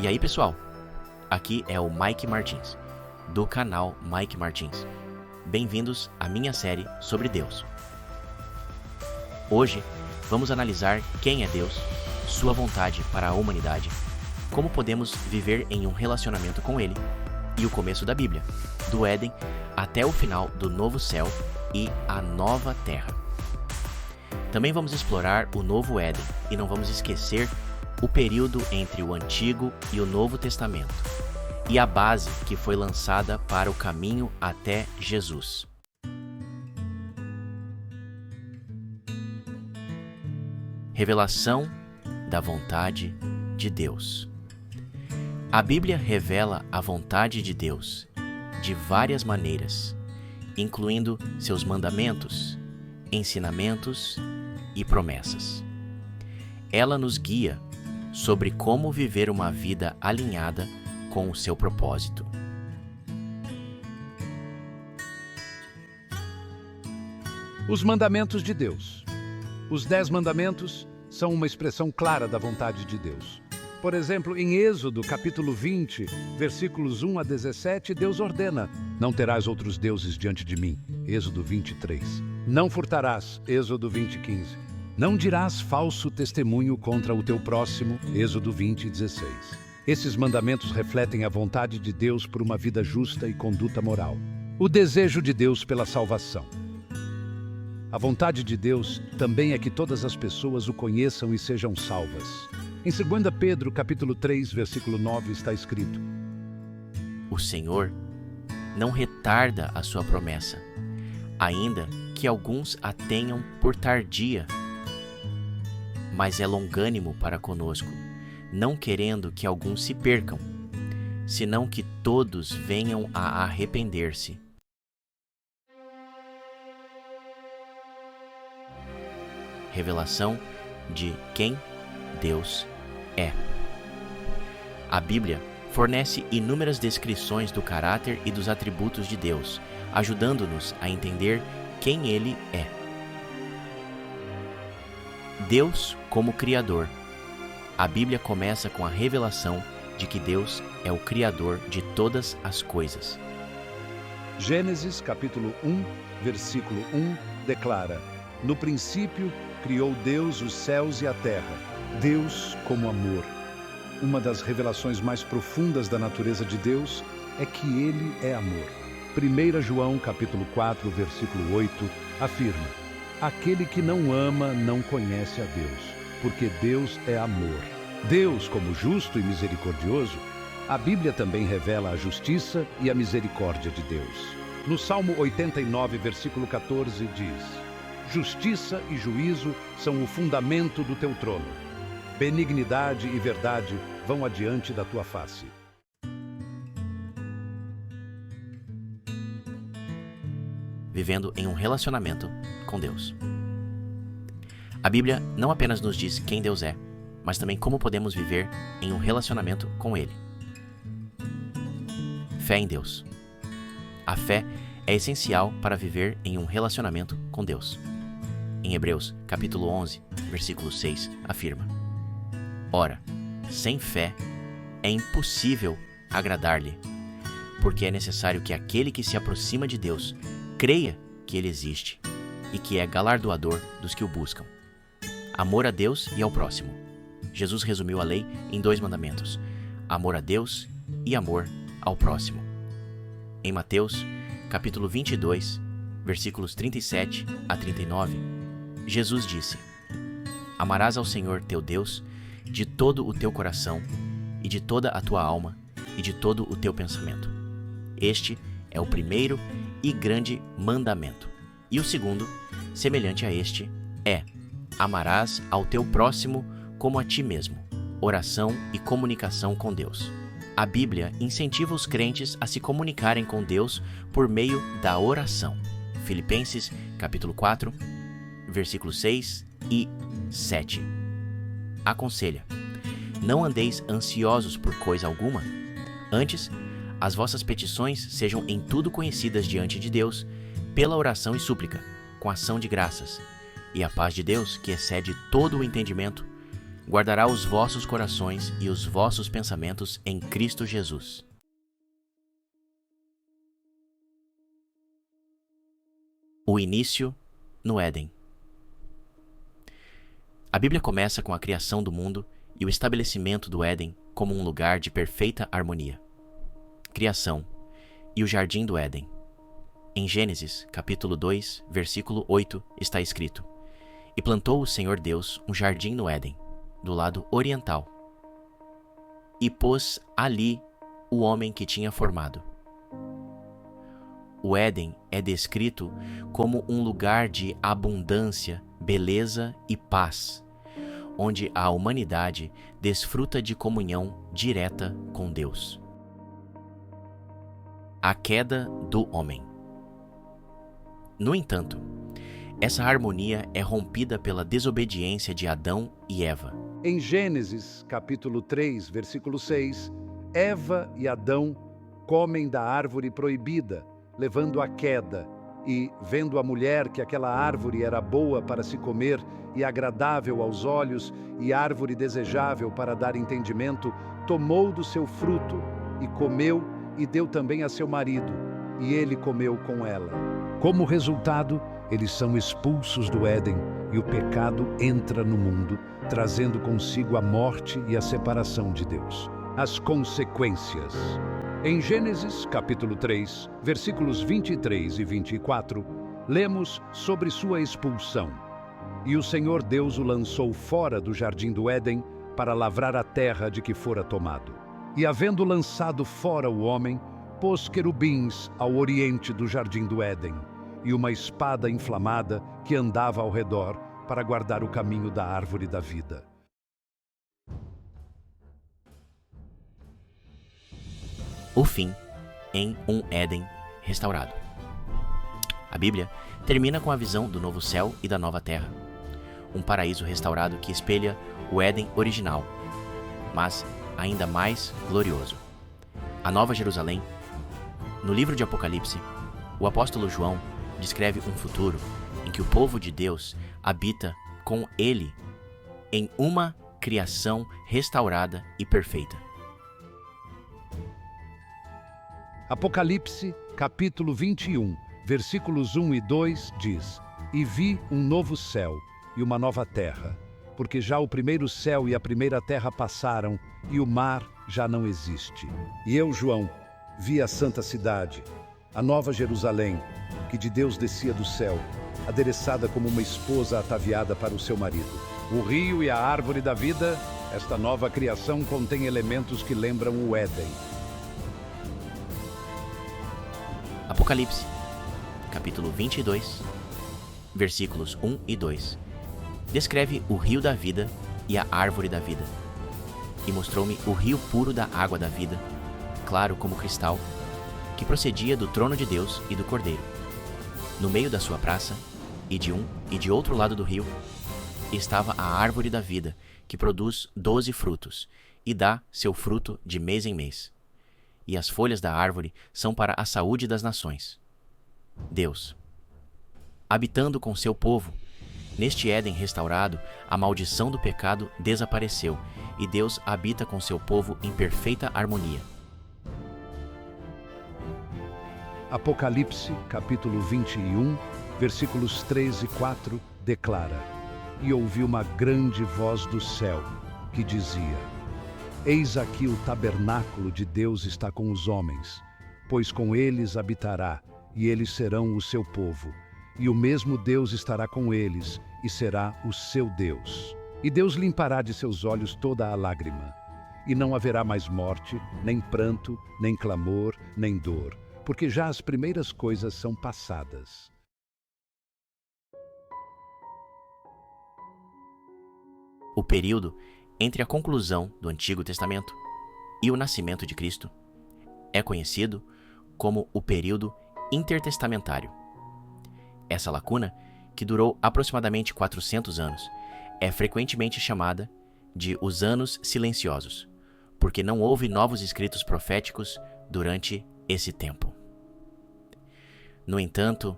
E aí, pessoal? Aqui é o Mike Martins, do canal Mike Martins. Bem-vindos à minha série sobre Deus. Hoje, vamos analisar quem é Deus, sua vontade para a humanidade, como podemos viver em um relacionamento com Ele e o começo da Bíblia, do Éden até o final do novo céu e a nova terra. Também vamos explorar o novo Éden e não vamos esquecer o período entre o Antigo e o Novo Testamento e a base que foi lançada para o caminho até Jesus. Revelação da vontade de Deus. A Bíblia revela a vontade de Deus de várias maneiras, incluindo seus mandamentos, ensinamentos e promessas. Ela nos guia sobre como viver uma vida alinhada com o seu propósito. Os mandamentos de Deus. Os 10 mandamentos são uma expressão clara da vontade de Deus. Por exemplo, em Êxodo, capítulo 20, versículos 1 a 17, Deus ordena: não terás outros deuses diante de mim. Êxodo 23. Não furtarás. Êxodo 20:15. Não dirás falso testemunho contra o teu próximo. Êxodo 20:16. Esses mandamentos refletem a vontade de Deus por uma vida justa e conduta moral. O desejo de Deus pela salvação. A vontade de Deus também é que todas as pessoas o conheçam e sejam salvas. Em 2 Pedro, capítulo 3, versículo 9, está escrito: O Senhor não retarda a sua promessa, ainda que alguns a tenham por tardia, mas é longânimo para conosco, não querendo que alguns se percam, senão que todos venham a arrepender-se. Revelação de quem Deus é. A Bíblia fornece inúmeras descrições do caráter e dos atributos de Deus, ajudando-nos a entender quem Ele é. Deus como Criador. A Bíblia começa com a revelação de que Deus é o Criador de todas as coisas. Gênesis, capítulo 1, versículo 1, declara: no princípio criou Deus os céus e a terra. Deus como amor. Uma das revelações mais profundas da natureza de Deus é que Ele é amor. 1 João, capítulo 4, versículo 8, afirma: aquele que não ama não conhece a Deus, porque Deus é amor. Deus como justo e misericordioso, a Bíblia também revela a justiça e a misericórdia de Deus. No Salmo 89, versículo 14, diz: justiça e juízo são o fundamento do teu trono. Benignidade e verdade vão adiante da tua face. Vivendo em um relacionamento com Deus. A Bíblia não apenas nos diz quem Deus é, mas também como podemos viver em um relacionamento com Ele. Fé em Deus. A fé é essencial para viver em um relacionamento com Deus. Em Hebreus, capítulo 11, versículo 6, afirma: ora, sem fé é impossível agradar-lhe, porque é necessário que aquele que se aproxima de Deus creia que Ele existe e que é galardoador dos que o buscam. Amor a Deus e ao próximo. Jesus resumiu a lei em 2 mandamentos: amor a Deus e amor ao próximo. Em Mateus, capítulo 22, versículos 37 a 39, Jesus disse: amarás ao Senhor teu Deus de todo o teu coração e de toda a tua alma e de todo o teu pensamento. Este é o primeiro e grande mandamento. E o segundo, semelhante a este, é: amarás ao teu próximo como a ti mesmo. Oração e comunicação com Deus. A Bíblia incentiva os crentes a se comunicarem com Deus por meio da oração. Filipenses, capítulo 4, versículos 6 e 7. Aconselha: não andeis ansiosos por coisa alguma, antes, as vossas petições sejam em tudo conhecidas diante de Deus, pela oração e súplica, com ação de graças, e a paz de Deus, que excede todo o entendimento, guardará os vossos corações e os vossos pensamentos em Cristo Jesus. O início no Éden. A Bíblia começa com a criação do mundo e o estabelecimento do Éden como um lugar de perfeita harmonia. Criação e o jardim do Éden. Em Gênesis, capítulo 2, versículo 8, está escrito: E plantou o Senhor Deus um jardim no Éden, do lado oriental, e pôs ali o homem que tinha formado. O Éden é descrito como um lugar de abundância, beleza e paz, onde a humanidade desfruta de comunhão direta com Deus. A queda do homem. No entanto, essa harmonia é rompida pela desobediência de Adão e Eva. Em Gênesis, capítulo 3, versículo 6, Eva e Adão comem da árvore proibida, levando à queda, e, vendo a mulher que aquela árvore era boa para se comer e agradável aos olhos e árvore desejável para dar entendimento, tomou do seu fruto e comeu e deu também a seu marido, e ele comeu com ela. Como resultado, eles são expulsos do Éden e o pecado entra no mundo, trazendo consigo a morte e a separação de Deus. As consequências. Em Gênesis, capítulo 3, versículos 23 e 24, lemos sobre sua expulsão. E o Senhor Deus o lançou fora do jardim do Éden para lavrar a terra de que fora tomado. E havendo lançado fora o homem, pôs querubins ao oriente do jardim do Éden, e uma espada inflamada que andava ao redor para guardar o caminho da árvore da vida. O fim em um Éden restaurado. A Bíblia termina com a visão do novo céu e da nova terra, um paraíso restaurado que espelha o Éden original, mas ainda mais glorioso. A Nova Jerusalém. No livro de Apocalipse, o apóstolo João descreve um futuro em que o povo de Deus habita com ele em uma criação restaurada e perfeita. Apocalipse, capítulo 21, versículos 1 e 2 diz: E vi um novo céu e uma nova terra, porque já o primeiro céu e a primeira terra passaram, e o mar já não existe. E eu, João, vi a santa cidade, a nova Jerusalém, que de Deus descia do céu, adereçada como uma esposa ataviada para o seu marido. O rio e a árvore da vida, esta nova criação contém elementos que lembram o Éden. Apocalipse, capítulo 22, versículos 1 e 2, descreve o rio da vida e a árvore da vida. E mostrou-me o rio puro da água da vida, claro como cristal, que procedia do trono de Deus e do Cordeiro. No meio da sua praça, e de um e de outro lado do rio, estava a árvore da vida, que produz 12 frutos, e dá seu fruto de mês em mês. E as folhas da árvore são para a saúde das nações. Deus, habitando com seu povo, neste Éden restaurado, a maldição do pecado desapareceu, e Deus habita com seu povo em perfeita harmonia. Apocalipse, capítulo 21, versículos 3 e 4, declara: E ouvi uma grande voz do céu, que dizia: Eis aqui o tabernáculo de Deus está com os homens, pois com eles habitará, e eles serão o seu povo. E o mesmo Deus estará com eles, e será o seu Deus. E Deus limpará de seus olhos toda a lágrima. E não haverá mais morte, nem pranto, nem clamor, nem dor, porque já as primeiras coisas são passadas. O período entre a conclusão do Antigo Testamento e o nascimento de Cristo é conhecido como o período intertestamentário. Essa lacuna, que durou aproximadamente 400 anos, é frequentemente chamada de os anos silenciosos, porque não houve novos escritos proféticos durante esse tempo. No entanto,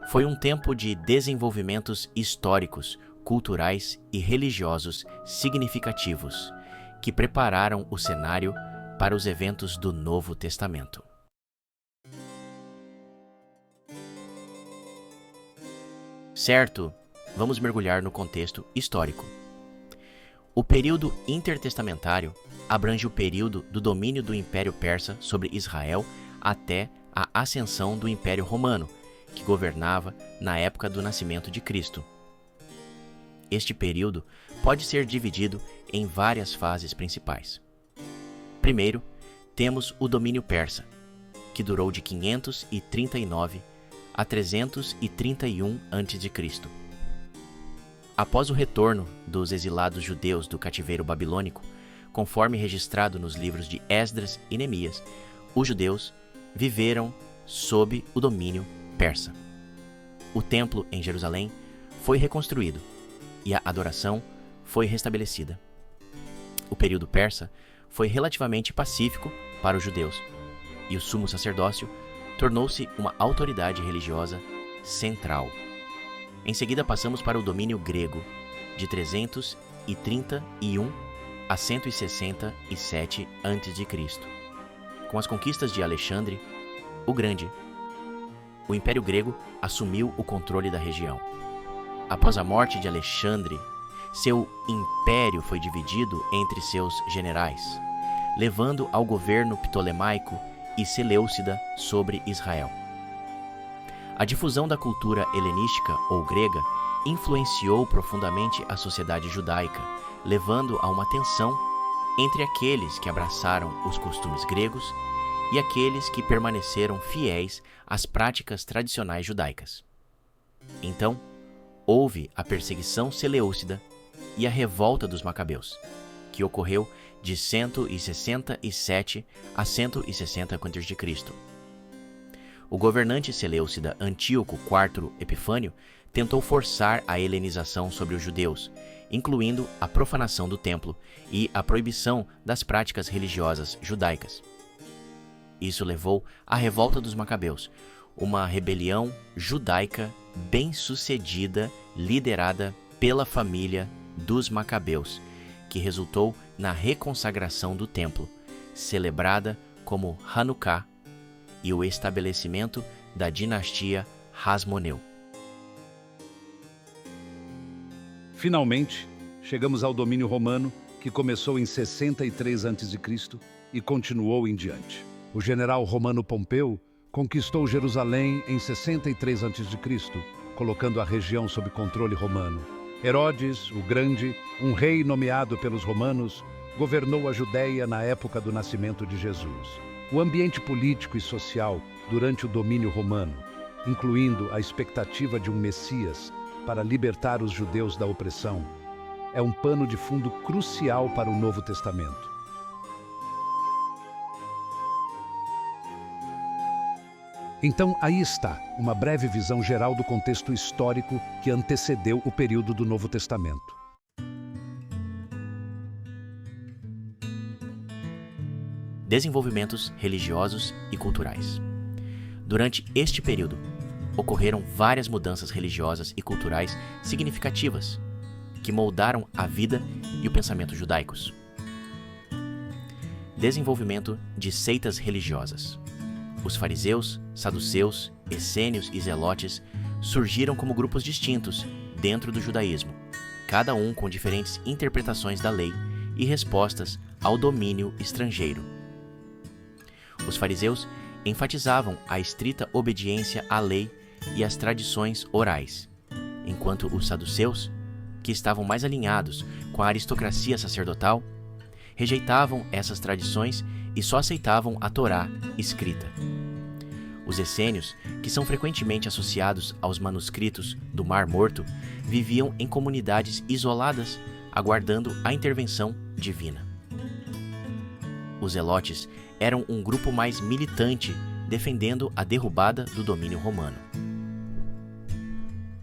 foi um tempo de desenvolvimentos históricos culturais e religiosos significativos que prepararam o cenário para os eventos do Novo Testamento. Certo, vamos mergulhar no contexto histórico. O período intertestamentário abrange o período do domínio do Império Persa sobre Israel até a ascensão do Império Romano, que governava na época do nascimento de Cristo. Este período pode ser dividido em várias fases principais. Primeiro, temos o domínio persa, que durou de 539 a 331 a.C. Após o retorno dos exilados judeus do cativeiro babilônico, conforme registrado nos livros de Esdras e Neemias, os judeus viveram sob o domínio persa. O templo em Jerusalém foi reconstruído e a adoração foi restabelecida. O período persa foi relativamente pacífico para os judeus, e o sumo sacerdócio tornou-se uma autoridade religiosa central. Em seguida, passamos para o domínio grego, de 331 a 167 a.C. Com as conquistas de Alexandre o Grande, o Império Grego assumiu o controle da região. Após a morte de Alexandre, seu império foi dividido entre seus generais, levando ao governo ptolemaico e Seleucida sobre Israel. A difusão da cultura helenística ou grega influenciou profundamente a sociedade judaica, levando a uma tensão entre aqueles que abraçaram os costumes gregos e aqueles que permaneceram fiéis às práticas tradicionais judaicas. Então, houve a perseguição seleucida e a revolta dos macabeus, que ocorreu de 167 a 160 a.C. O governante seleucida Antíoco IV Epifânio tentou forçar a helenização sobre os judeus, incluindo a profanação do templo e a proibição das práticas religiosas judaicas. Isso levou à revolta dos macabeus, uma rebelião judaica bem-sucedida liderada pela família dos macabeus, que resultou na reconsagração do templo, celebrada como Hanukkah, e o estabelecimento da dinastia Hasmoneu. Finalmente, chegamos ao domínio romano, que começou em 63 a.C. e continuou em diante. O general romano Pompeu conquistou Jerusalém em 63 a.C., colocando a região sob controle romano. Herodes, o Grande, um rei nomeado pelos romanos, governou a Judéia na época do nascimento de Jesus. O ambiente político e social durante o domínio romano, incluindo a expectativa de um Messias para libertar os judeus da opressão, é um pano de fundo crucial para o Novo Testamento. Então, aí está uma breve visão geral do contexto histórico que antecedeu o período do Novo Testamento. Desenvolvimentos religiosos e culturais. Durante este período, ocorreram várias mudanças religiosas e culturais significativas que moldaram a vida e o pensamento judaicos. Desenvolvimento de seitas religiosas. Os fariseus, saduceus, essênios e zelotes surgiram como grupos distintos dentro do judaísmo, cada um com diferentes interpretações da lei e respostas ao domínio estrangeiro. Os fariseus enfatizavam a estrita obediência à lei e às tradições orais, enquanto os saduceus, que estavam mais alinhados com a aristocracia sacerdotal, rejeitavam essas tradições e só aceitavam a Torá escrita. Os essênios, que são frequentemente associados aos manuscritos do Mar Morto, viviam em comunidades isoladas, aguardando a intervenção divina. Os zelotes eram um grupo mais militante, defendendo a derrubada do domínio romano.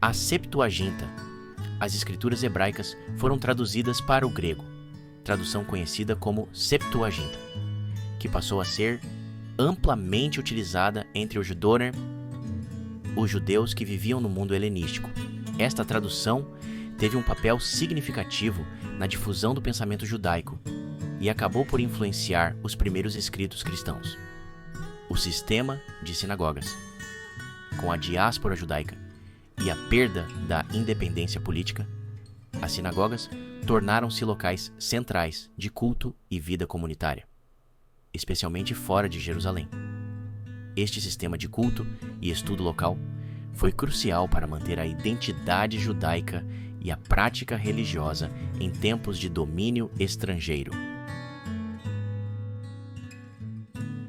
A Septuaginta. As escrituras hebraicas foram traduzidas para o grego, tradução conhecida como Septuaginta, que passou a ser amplamente utilizada entre os judeus que viviam no mundo helenístico. Esta tradução teve um papel significativo na difusão do pensamento judaico e acabou por influenciar os primeiros escritos cristãos. O sistema de sinagogas, com a diáspora judaica e a perda da independência política, as sinagogas tornaram-se locais centrais de culto e vida comunitária, especialmente fora de Jerusalém. Este sistema de culto e estudo local foi crucial para manter a identidade judaica e a prática religiosa em tempos de domínio estrangeiro.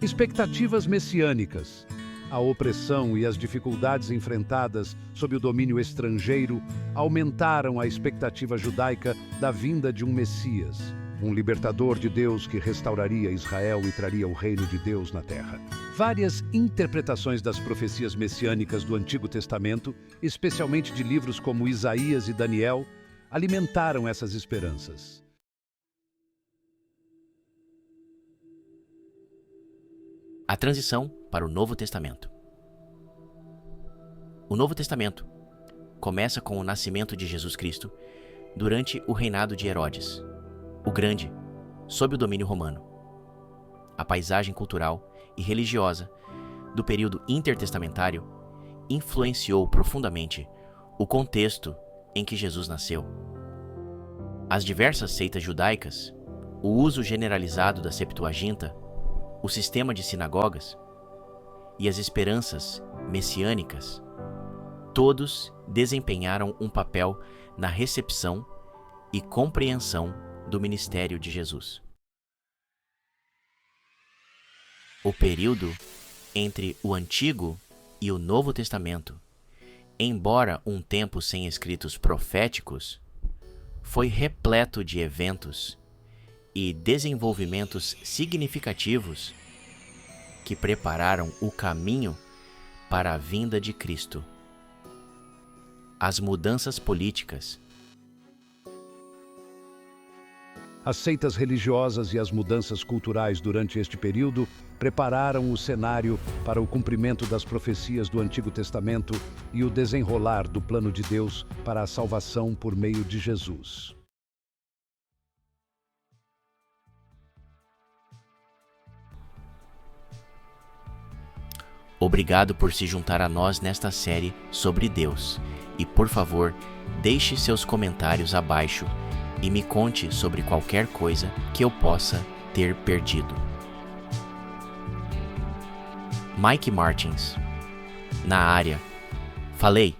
Expectativas messiânicas. A opressão e as dificuldades enfrentadas sob o domínio estrangeiro aumentaram a expectativa judaica da vinda de um Messias, um libertador de Deus que restauraria Israel e traria o reino de Deus na terra. Várias interpretações das profecias messiânicas do Antigo Testamento, especialmente de livros como Isaías e Daniel, alimentaram essas esperanças. A transição para o Novo Testamento. O Novo Testamento começa com o nascimento de Jesus Cristo durante o reinado de Herodes, o Grande, sob o domínio romano. A paisagem cultural e religiosa do período intertestamentário influenciou profundamente o contexto em que Jesus nasceu. As diversas seitas judaicas, o uso generalizado da Septuaginta, o sistema de sinagogas e as esperanças messiânicas, todos desempenharam um papel na recepção e compreensão do ministério de Jesus. O período entre o Antigo e o Novo Testamento, embora um tempo sem escritos proféticos, foi repleto de eventos e desenvolvimentos significativos que prepararam o caminho para a vinda de Cristo. As mudanças políticas. As seitas religiosas e as mudanças culturais durante este período prepararam o cenário para o cumprimento das profecias do Antigo Testamento e o desenrolar do plano de Deus para a salvação por meio de Jesus. Obrigado por se juntar a nós nesta série sobre Deus. E, por favor, deixe seus comentários abaixo e me conte sobre qualquer coisa que eu possa ter perdido. Mike Martins, na área. Falei!